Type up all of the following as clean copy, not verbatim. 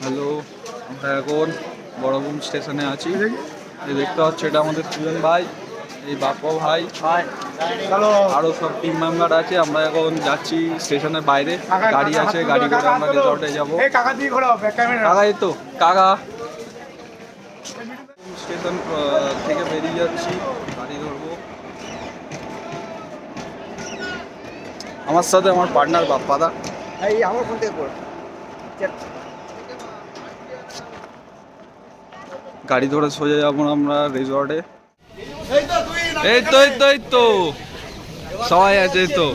Hello, আমরা এখন বড়বুম স্টেশনে আছি। এই দেখতে পাচ্ছি এটা আমাদের সুজন ভাই, এই বাপ্পা ভাই, আরও সব টিম মেম্বার আছে। আমরা এখন যাচ্ছি স্টেশনের বাইরে, গাড়ি আছে, গাড়ি করে আমরা রিসর্টে যাবো। কাকা এই তো কাকা স্টেশন থেকে বেরিয়ে যাচ্ছি, গাড়ি ধরবো। আমার সাথে আমার পার্টনার বাপ্পাদা। আমার ফোন থেকে পড় গাড়ি ধরে সোজা যাবো আমরা রিসর্টে। এই তো সবাই আছে। এই তো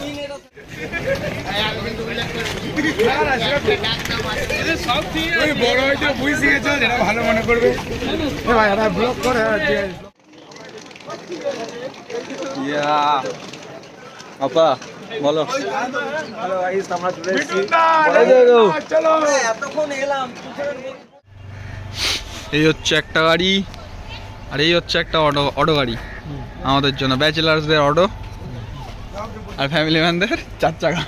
ভালো মনে করবে ব্লগ করে। আপা বলো। হ্যালো গাইস, আমরা চলে এসেছি। এতক্ষণ এলাম। এই হচ্ছে একটা গাড়ি, আর এই হচ্ছে একটা অটো গাড়ি আমাদের জন্য, ব্যাচেলার্সদের অটো, আর ফ্যামিলি ম্যানদের চার চাকা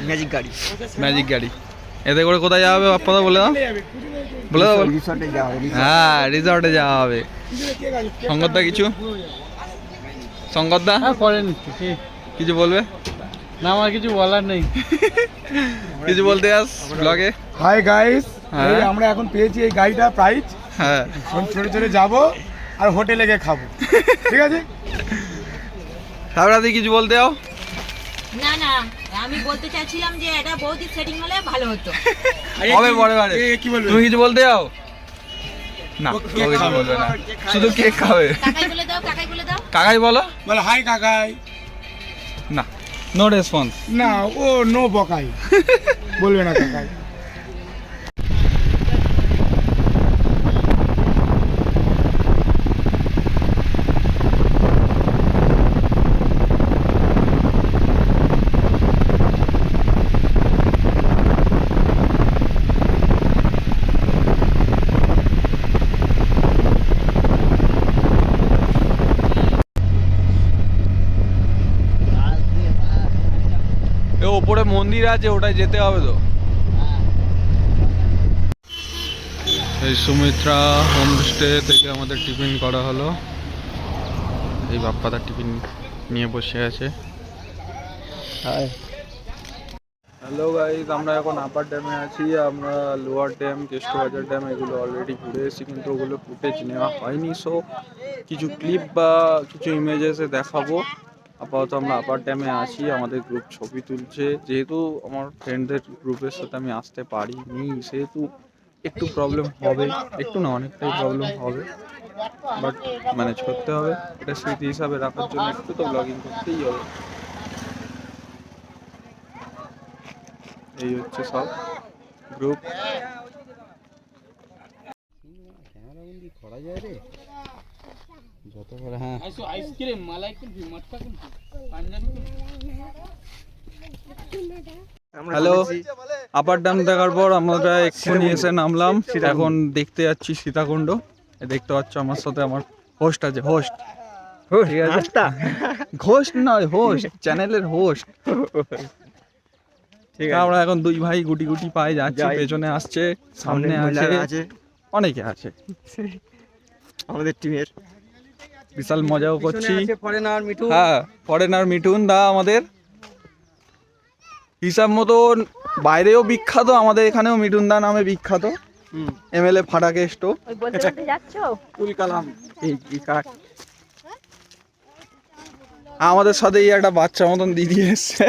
ম্যাজিক গাড়ি। এতে করে কোথায় যাওয়া হবে বাপ্পাদা বলে দাও, বলে দাও। হ্যাঁ, রিসর্টে যাওয়া হবে। সঙ্গতদা কিছু, সঙ্গতদা করেন কিছু বলবে না? আমার কিছু বলার নেই। কিছু বলতে আস ব্লগে। হাই গাইস, হ্যাঁ। আমরা এখন পেয়েছি এই গাড়িটা প্রাইস। হ্যাঁ, ছোট যাবো আর হোটেলে গিয়ে খাবো, ঠিক আছে? সাবরাদি কিছু বলতে যাও। না না, আমি বলতে চাইছিলাম যে এটা বহুত সেটিং হলে ভালো হতো। হবে পরে বারে। কি বলবে? তুমি কিছু বলতে যাও না? ও কিছু বলবে না, শুধু কেক খাবে। কাকাই বলে দাও, কাকাই বলে দাও। কাকাই বলো। বলো হাই কাকাই। না, নো রেসপন্স। না, ও নো বকাই বলবে না কাকাই। ওপরে মন্দির আছে, ওটায় যেতে হবে তো। এই সুমিত্রা হোমস্টে থেকে আমাদের টিফিন করা হলো। এই বাপ্পাদার টিফিন নিয়ে বসে আছে। হ্যালো গাইস, আমরা এখন আপার ড্যামে আছি। আমরা লোয়ার ড্যাম, কেষ্টবাজার ড্যাম এগুলো অলরেডি ঘুরে এসেছি, কিন্তু ওগুলো ফুটেজ নেওয়া হয়নি। সো কিছু ক্লিপ বা কিছু ইমেজেসে দেখাবো। আপাতত আমরা আপার ড্যামে আছি, আমাদের গ্রুপ ছবি তুলছে। যেহেতু আমার ফ্রেন্ডদের গ্রুপের সাথে আমি আসতে পারিনি, সেহেতু একটু প্রবলেম হবে, একটু না অনেকটাই প্রবলেম হবে, বাট ম্যানেজ করতে হবে। এটা স্মৃতি হিসাবে রাখার জন্য একটু তো ব্লগিং করতেই হবে। এই হচ্ছে সব গ্রুপ। হ্যালো, আপার ড্যাম দেখার পর আমরা এক্ষুনি এসে নামলাম। এখন দেখতে যাচ্ছি সীতাকুণ্ড। দেখতে পাচ্ছ আমার সাথে আমার হোস্ট আছে, হোস্ট ঠিক আছে, ঘোস্ট নয় হোস্ট, চ্যানেলের হোস্ট। আমরা এখন দুই ভাই গুটি গুটি পায়ে যাচ্ছি, পেছনে আসছে, সামনে আছে, অনেকে আছে আমাদের টিমের। বিশাল মজাও করছি। হ্যাঁ, ফরেনার মিঠুন দা আমাদের হিসাব মতন বাইরেও বিখ্যাত, আমাদের এখানেও মিঠুন দা নামে বিখ্যাত। এমএলএ ফাটাকেষ্ট কুল কালাম। আমাদের সাথে এই একটা বাচ্চা মতন দিদি এসছে।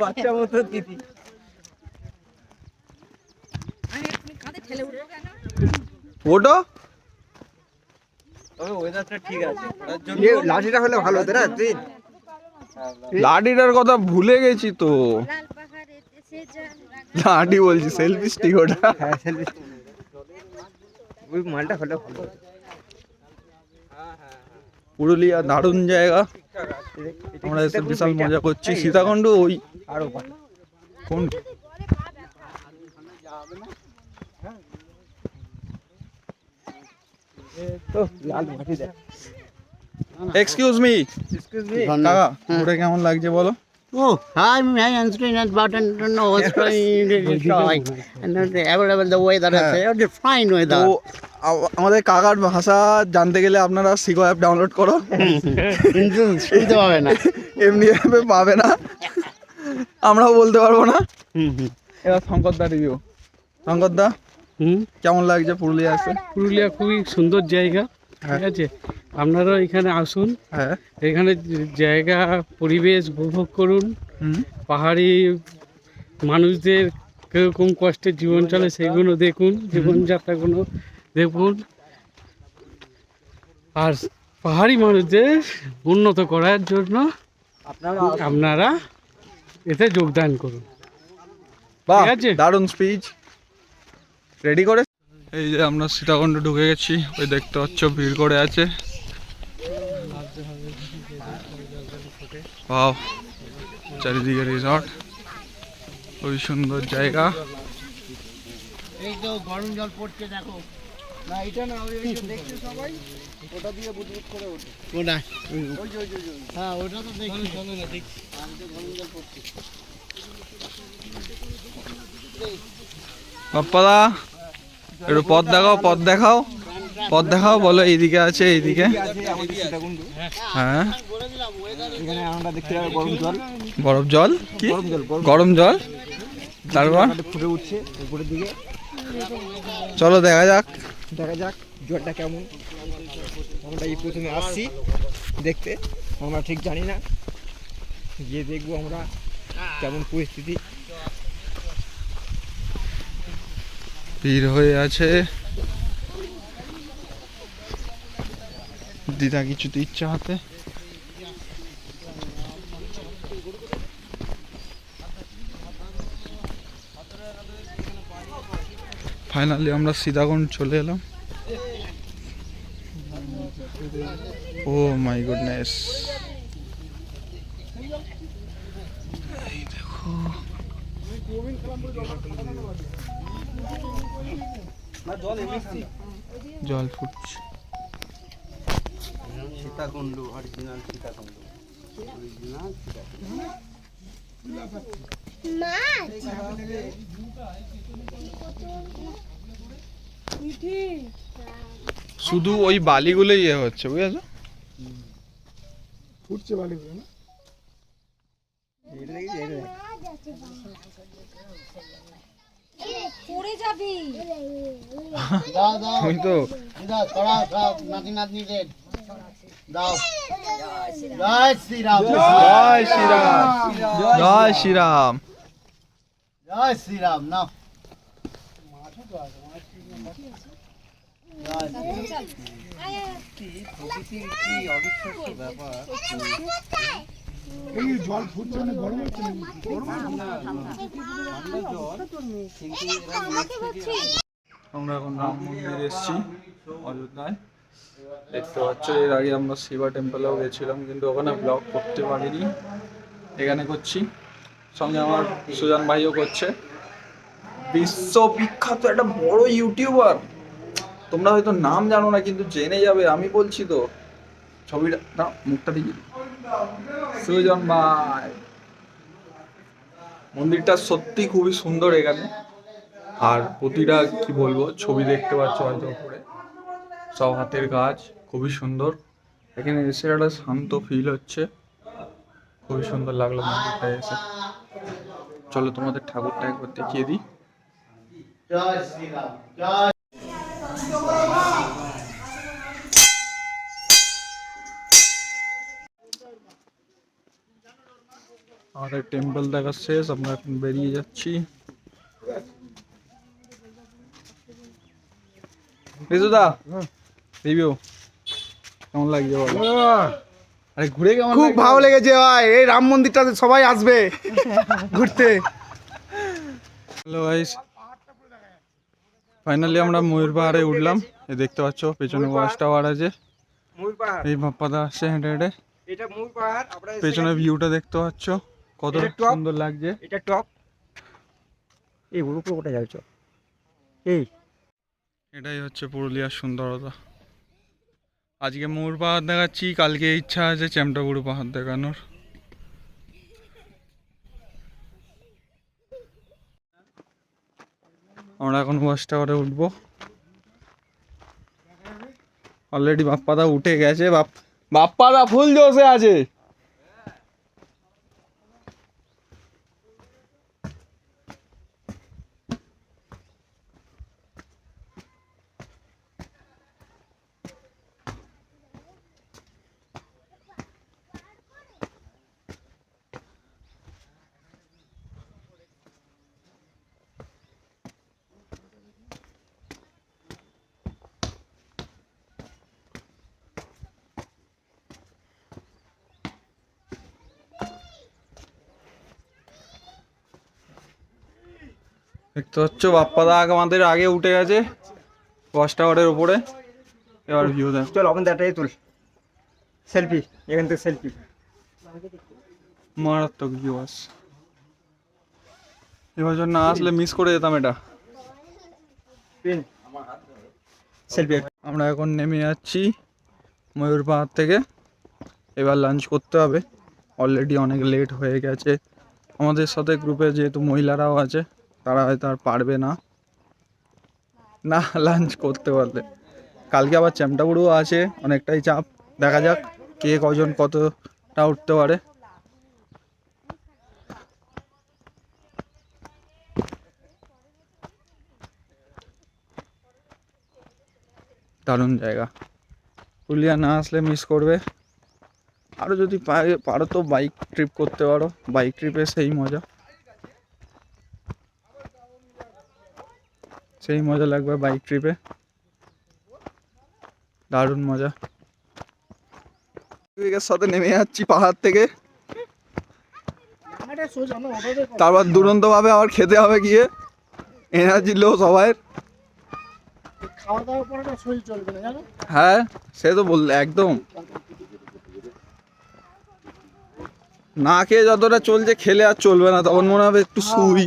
বাচ্চা মতো দিদি। ওটা ঠিক আছে, লাঠিটা হলে ভালো হতো না। তুই লাঠিটার কথা ভুলে গেছি তো। লাঠি বলছি, সেলফি স্টিক ওটা। ওই মালটা হলে ভালো। পুরুলিয়া দারুণ জায়গা, আমরা এসে বিশাল মজা করছি। সীতাকুণ্ড ওই আরো কোন তো লাল মাটি দেখ। এক্সকিউজ মি কাকা ঘুরে কেমন লাগছে বলো? Oh, I'm answering that button to know what's going and available the weather. It's fine তো weather. আমাদের কাকার ভাষা জানতে গেলে আপনারা সিগো অ্যাপ ডাউনলোড করো, কিন্তু শুনতে পাবে না। এমনি অ্যাপে পাবে না, আমরাও বলতে পারবো না। এবার শঙ্করদা রিভিউ। শঙ্করদা কেমন লাগছে পুরুলিয়া আসে? পুরুলিয়া খুবই সুন্দর জায়গা, ঠিক আছে, আপনারাও এখানে আসুন, হ্যাঁ এখানে জায়গা পরিবেশ উপভোগ করুন, পাহাড়ি মানুষদের কীরকম কষ্টের জীবন চলে সেগুলো দেখুন, জীবনযাত্রাগুলো দেখুন, আর পাহাড়ি মানুষদের উন্নত করার জন্য আপনারা এতে যোগদান করুন। বাহ ঠিক আছে? দারুণ স্পিচ রেডি করে। এই যে আমরা সীতাকুণ্ড ঢুকে গেছি, ওই দেখতে পাচ্ছ ভিড় করে আছে। বাহ চারিদিকে রিসর্ট, খুবই সুন্দর জায়গা। এই তো গরম জল পড়ছে দেখো। না এটা না, ওই দেখছে সবাই, ওটা দিয়ে বুদবুদ করে ওঠে। ওটা ওই যে হ্যাঁ ওটা তো দেখি, চলো না দেখি। আমি তো গরম জল পড়ছে। বাপ্পাদা একটু পথ দেখাও, পথ দেখাও, পথ দেখাও, বলো এইদিকে আছে, এইদিকে। হ্যাঁ এখানে আমরা দেখতে পাবো গরম জল, বরফ জল, কি গরম জল, গরম জল, তারপর ফুটে উঠছে উপরের দিকে। চলো দেখা যাক। দেখা যাক জলটা কেমন। আমরা এই প্রথমে আসছি দেখতে, আমরা ঠিক জানি না, গিয়ে দেখবো আমরা কেমন পরিস্থিতি। ভিড় হয়ে আছে, দিদা কিছুতে ইচ্ছা হাতে। ফাইনালি আমরা সীতাকুণ্ড চলে এলাম। ও মাই গুডনেস, এই দেখো জল ফুটছে। Sitakunda original Sitakunda, original Sitakunda. শুধু ওই বালিগুলোই ইয়ে হচ্ছে, বুঝেছো? ফুটছে বালিগুলো না, পড়ে যাবি। দাও দাও তুমি তো দাও, ছড়াও দাও, নাতি নাতনিদের দাও। জয় শ্রীরাম, জয় শ্রীরাম, জয় শ্রীরাম। জয় শ্রীরাম। নাও জয় এই জল ফুটছে মানে গরম হচ্ছে না? আমরা এখন রাম মন্দির এসেছি অযোধ্যায়, দেখতে পাচ্ছ। এর আগে আমরা শিবা টেম্পলেও গেছিলাম, কিন্তু ওখানে ব্লগ করতে পারিনি, এখানে করছি। সঙ্গে আমার সুজান ভাইও করছে, বিশ্ববিখ্যাত একটা বড় ইউটিউবার। তোমরা হয়তো নাম জানো না, কিন্তু জেনে যাবে, আমি বলছি তো। ছবিটা না, মুখটা দেখি, সুজন ভাই। মন্দিরটা সত্যি খুবই সুন্দর এখানে, আর প্রতিটা কি বলবো ছবি দেখতে পাচ্ছ হয়তো উপরে, সব হাতের কাজ, খুবই সুন্দর। এখানে এসে একটা শান্ত ফিল হচ্ছে, খুবই সুন্দর লাগলো মন্দিরটা এসে। চলো তোমাদের ঠাকুরটা একবার দেখিয়ে দিই। জয় শ্রীরাম, জয়। আমাদের টেম্পল দেখা শেষ, আমরা এখন বেরিয়ে যাচ্ছি। রিজুদা রিভিউ কেমন লাগছে বলো? আরে ঘুরে কেমন খুব ভালো লেগেছে ভাই, এই রাম মন্দিরটাতে সবাই আসবে ঘুরতে। হ্যালো গাইস, ফাইনালি আমরা ময়ূর পাহাড়ে উঠলাম। এই দেখতে পাচ্ছ পেছনে ওয়াচ টাওয়ার আছে, এই বাপ্পাদা আসছে হেঁটে হেঁটে। এটা মূল পাহাড়, আমরা পেছনে ভিউটা দেখতে পাচ্ছ কত সুন্দর লাগছে। এটা টপ, এই উপরে ওঠা যাচ্ছে। এই এটাই হচ্ছে পুরুলিয়ার সুন্দরতা। আজকে মোর পাহাড় দেখাচ্ছি, কালকে ইচ্ছা আছে চ্যামটাবুরু পাহাড় দেখানোর। আমরা এখন ওয়াচ টাওয়ারে উঠবো। অলরেডি বাপ্পাদা উঠে গেছে। বাপ্পাদা ফুল জোশে আছে। দেখতে পাচ্ছ বাপ্পাদা আমাদের আগে উঠে গেছে ওয়াচ টাওয়ারের উপরে। এবার ভিউ দেখ। চল ওখান থেকে তুল সেলফি, এখান থেকে সেলফি। মারাত্মক ভিউ আস। এবছর না আসলে মিস করে যেতাম এটা। সেলফি। আমরা এখন নেমে যাচ্ছি ময়ূর পাহাড় থেকে। এবার লাঞ্চ করতে হবে, অলরেডি অনেক লেট হয়ে গেছে। আমাদের সাথে গ্রুপে যেহেতু মহিলারাও আছে, তারা হয়তো আর পারবে না লাঞ্চ করতে পারলে। কালকে আবার চ্যামটাবুরুও আছে, অনেকটাই চাপ। দেখা যাক কে কজন কতটা উঠতে পারে। দারুণ জায়গা, পুরুলিয়া না আসলে মিস করবে। আরও যদি পারো তো বাইক ট্রিপ করতে পারো, বাইক ট্রিপে সেই মজা, সেই মজা লাগবে বাইক ট্রিপে, দারুণ মজা। সাথে নেমে যাচ্ছি পাহাড় থেকে, তারপর দুরন্ত ভাবে আবার খেতে হবে গিয়ে। এনার্জি লো সবাই। খাওয়া দাওয়ার পরে শরীর চলবে না জানো। হ্যাঁ সে তো বললে একদম। না খেয়ে যতটা চলছে, খেলে আর চলবে না, তখন মনে হবে একটু শুই।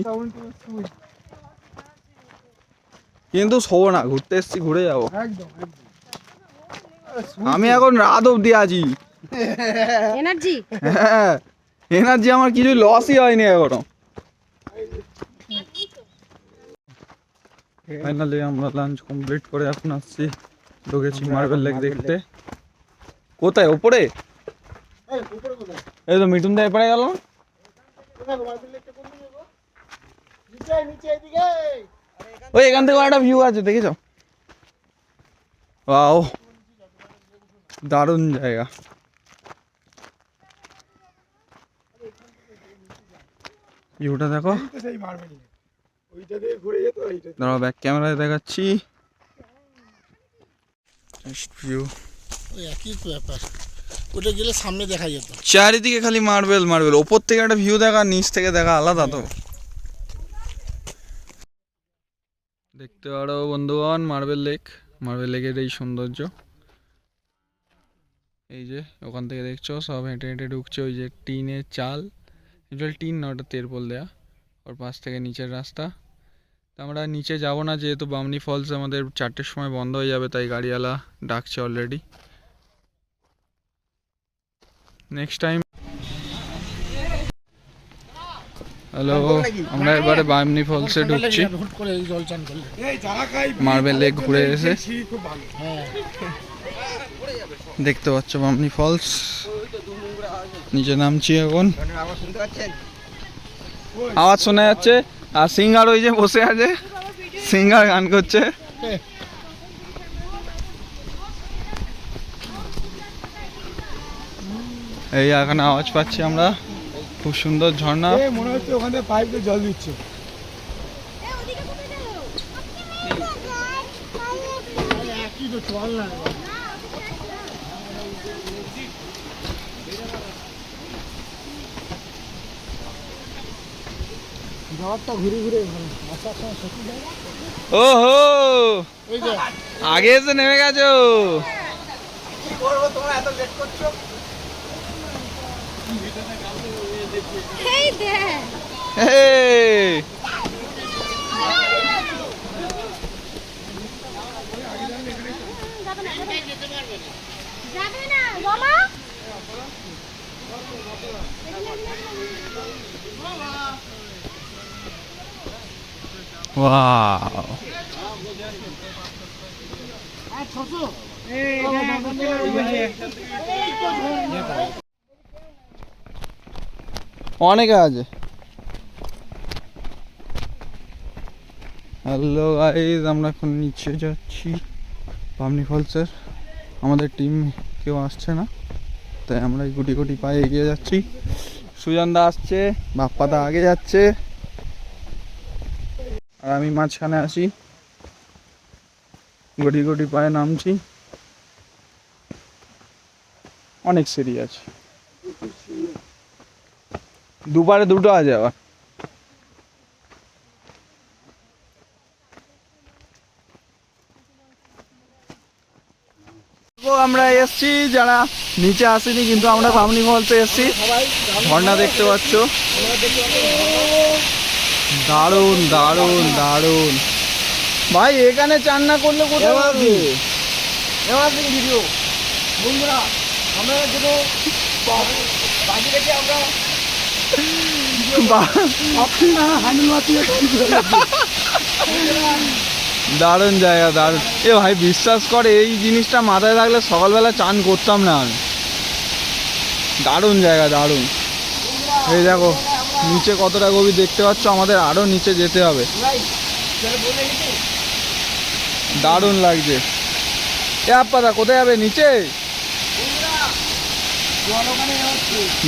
কিন্তু শোবো না, ঘুরতে এসছি, ঘুরে যাবো। আমি এখন রাত অব্দি আছি। এনার্জি হ্যাঁ এনার্জি আমার কিছু লসই হয়নি এখনো। ফাইনালি আমরা লাঞ্চ কমপ্লিট করে এখন আসছি, ঢুকেছি মার্বেল লেক দেখতে। কোথায়? ওপরে? এই তো মিঠুন দা এপারে গেল। ওই এখান থেকে একটা ভিউ আছে, দেখেছ? ওয়াও দারুণ জায়গা। ভিউটা দেখো। দাঁড়াও ব্যাক ক্যামেরায় দেখাচ্ছি ভিউ। ওই একই ব্যাপার, ওটা গেলে সামনে দেখা যেত। চারিদিকে খালি মার্বেল মার্বেল। ওপর থেকে একটা ভিউ দেখা, নিচ থেকে দেখা আলাদা তো। দেখতে পারো বন্ধুগণ মার্বেল লেক, মার্বেল লেকের এই সৌন্দর্য। এই যে ওখান থেকে দেখছো সব হেঁটে হেঁটে ঢুকছে। ওই যে টিনের চাল, টিন না, ওটা তেরপল দেয়া। ওর পাশ থেকে নিচের রাস্তা। তো আমরা নিচে যাব না, যেহেতু বামনি ফলস আমাদের 4টের সময় বন্ধ হয়ে যাবে, তাই গাড়িওয়ালা ডাকছে অলরেডি। Next time. হ্যালো, আমরা এবারে বামনি ফলসে ঢুকছি। মার্বেল লেক ঘুরে এসে দেখতে পাচ্ছ বামনি ফলস। নিচে নামছি এখন, আওয়াজ শোনা যাচ্ছে। আর সিঙ্গার ওই যে বসে আছে, সিঙ্গার গান করছে। এই এখানে আওয়াজ পাচ্ছি আমরা, খুব সুন্দর ঝর্ণা। মনে হচ্ছে ওখানে পাইপ দিয়ে জল দিচ্ছে। একই তো চল না। ঝড়টা ঘুরে ঘুরে আসার সময় সত্যি যায়। ওহো ওই যে আগে এসে নেমে গেছো। কি করবো, তোমরা এত লেট করছো। এই দেখ এই যাবে না রমা ওয়াও অনেকে আছে। হ্যালো গাইজ, আমরা এখন নিচে যাচ্ছি বামনি ফলসের। আমাদের টিম কেউ আসছে না, তাই আমরা এই গুটি গুটি পায়ে এগিয়ে যাচ্ছি। সুজনদা আসছে, বাপ্পাদা আগে যাচ্ছে, আর আমি মাঝখানে আছি, গুটি গুটি পায়ে নামছি। অনেক সিঁড়ি আছে, দুপারে দুটো আছে আবার। আমরা এসছি যারা নিচে আসেনি, কিন্তু আমরা বামনি ফলসে এসছি। ঝর্ণা দেখতে পাচ্ছ, দারুণ দারুণ দারুণ। ভাই এখানে চান না করলে কোথায় হবে? ভিডিও বন্ধুরা, আমরা যেন বাজি রেখে আমরা দারুণ জায়গা, দারুণ। এ ভাই বিশ্বাস করে, এই জিনিসটা মাথায় থাকলে সকালবেলা চান করতাম না আমি। দারুণ জায়গা, দারুণ। এই দেখো নিচে কতটা গভীর দেখতে পাচ্ছ, আমাদের আরো নিচে যেতে হবে। দারুণ লাগছে। এ আপ্পাদা কোথায় যাবে? নিচে?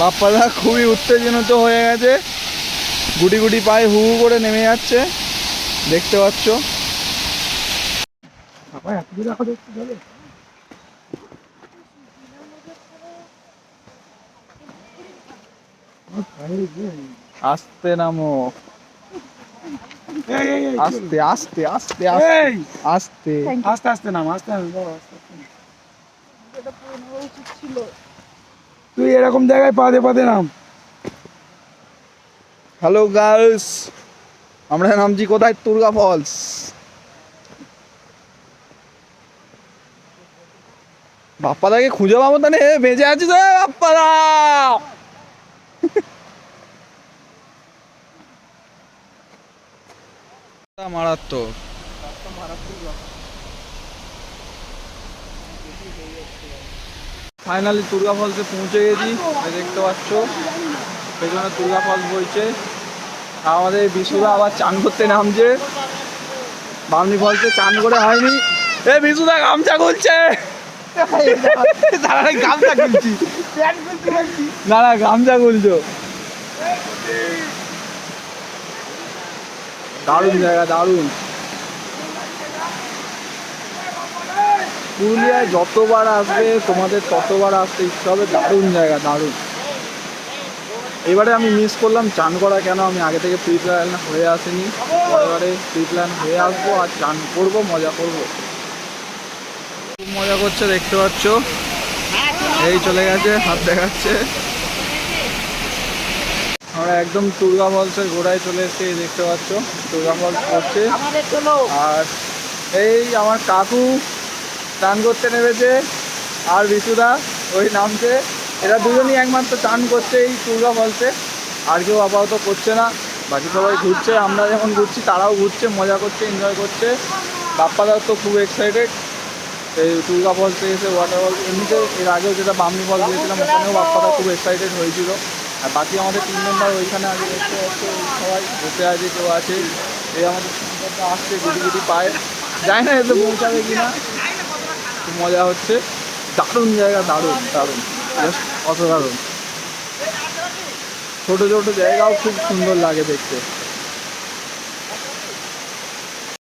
বাপ্পাদা খুবই উত্তেজনিত হয়ে গেছে, গুটি গুটি পায়ে হু হু করে নেমে যাচ্ছে, দেখতে পাচ্ছ। আস্তে নামো, আস্তে আস্তে আস্তে আস্তে আস্তে আস্তে নাম, আস্তে তুই এরকম জায়গায় পাদে পাদে নাম। হ্যালো গার্লস, আমরা নামছি কোথায়? তুর্গা ফলস। বাপ্পাদাকে খুঁজে পাবো তাহলে, বেঁচে আছিস বাপ্পাদা? মারাত্মক। ফাইনালি তুর্গা ফলসে পৌঁছে গেছি, দেখতে পাচ্ছ পেছনে তুর্গা ফলস বইছে। আমাদের বিশুদা আবার চান করতে নামছে বামনি ফলসে, চান করে হয়নি। এ বিশুদা গামছা খুলছে, গামছা খুলছি, না না গামছা খুলছো। দারুণ জায়গা, দারুণ। পুরুলিয়ায় যতবার আসবে তোমাদের ততবার আসতে ইচ্ছে হবে। দারুণ জায়গা, দারুণ। এবারে আমি মিস করলাম চান করা, কেন আমি আগে থেকে প্রি প্ল্যান হয়ে আসিনি। এবারে প্রি প্ল্যান হয়ে আসবো আর চান করবো, মজা করবো। খুব মজা করছে, দেখতে পাচ্ছ। এই চলে গেছে, হাত দেখাচ্ছে। আমরা একদম তুর্গা ফলসের গোড়ায় চলে এসেছি, দেখতে পাচ্ছ তুর্গা ফলস করছে। আর এই আমার কাকু চান করতে নেমেছে, আর বিশুদা ওই নামছে। এরা দুজনই একমাত্র চান করছে এই তুর্গা ফলসে, আর কেউ আপাতত করছে না। বাকি সবাই ঘুরছে, আমরা যখন ঘুরছি তারাও ঘুরছে, মজা করছে, এনজয় করছে। বাপ্পাদাও তো খুব এক্সাইটেড এই তুর্গা ফলসে এসে, ওয়াটারফল। এমনিতে এর আগেও যেটা বামনি ফলস গিয়েছিলাম, ওখানেও বাপ্পাদা খুব এক্সাইটেড হয়েছিল। আর বাকি আমাদের টিম মেম্বার ওইখানে আগে দেখতে পাচ্ছে, সবাই বসে আছে, কেউ আছে। এই আমাদের টিমটা আসছে গুটি গুটি পায়ে, যায় না এসে পৌঁছাবে কিনা। খুব মজা হচ্ছে, দারুণ জায়গা, দারুণ দারুণ, অসাধারণ। ছোটো ছোটো জায়গাও খুব সুন্দর লাগে দেখতে।